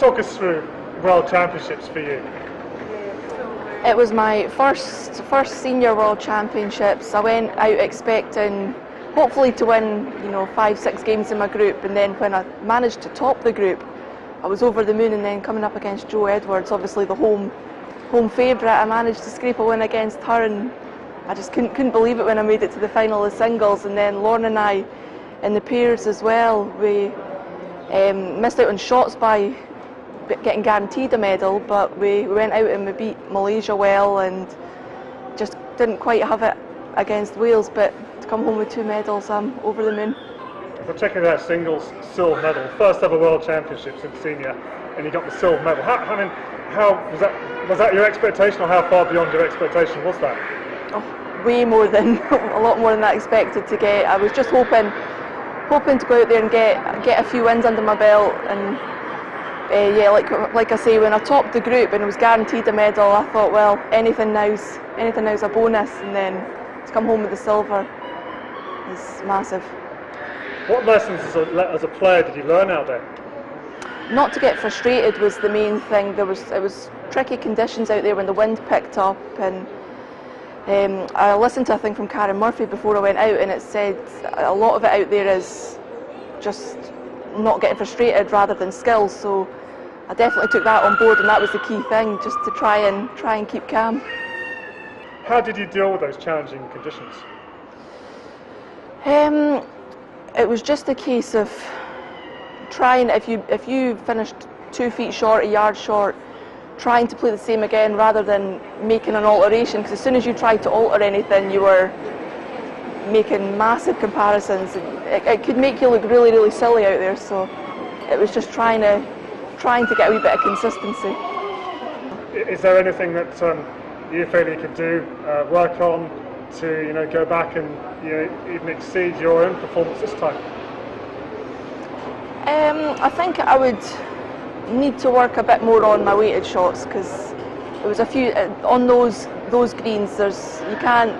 talk us through World Championships for you. It was my first senior World Championships. I went out expecting hopefully to win, 5-6 games in my group, and then when I managed to top the group, I was over the moon. And then coming up against Jo Edwards, obviously the home favourite, I managed to scrape a win against her, and I just couldn't believe it when I made it to the final of singles. And then Lauren and I in the pairs as well, we missed out on shots by getting guaranteed a medal, but we went out and we beat Malaysia well and just didn't quite have it against Wales, but to come home with 2 medals, I'm over the moon. We're checking that singles silver medal, first ever World Championships in senior, and you got the silver medal. How was that your expectation, or how far beyond your expectation was that? Oh, way more than a lot more than I expected to get. I was just hoping to go out there and get a few wins under my belt, and like I say, when I topped the group and it was guaranteed a medal, I thought, well, anything now's a bonus, and then to come home with the silver is massive. What lessons as a player did you learn out there? Not to get frustrated was the main thing. It was tricky conditions out there when the wind picked up, and I listened to a thing from Karen Murphy before I went out, and it said a lot of it out there is just not getting frustrated rather than skill. So I definitely took that on board, and that was the key thing, just to try and keep calm. How did you deal with those challenging conditions? It was just a case of trying, if you finished 2 feet short, a yard short, trying to play the same again rather than making an alteration, because as soon as you tried to alter anything, you were making massive comparisons, and it could make you look really, really silly out there. So it was just trying to get a wee bit of consistency. Is there anything that you feel you could do, work on to go back and even exceed your own performance this time? I think I would need to work a bit more on my weighted shots, because there was a few on those greens. You can't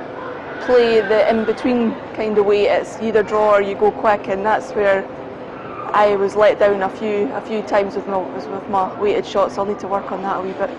play the in-between kind of weight. It's either draw or you go quick, and that's where I was let down a few times with my weighted shots. I'll need to work on that a wee bit.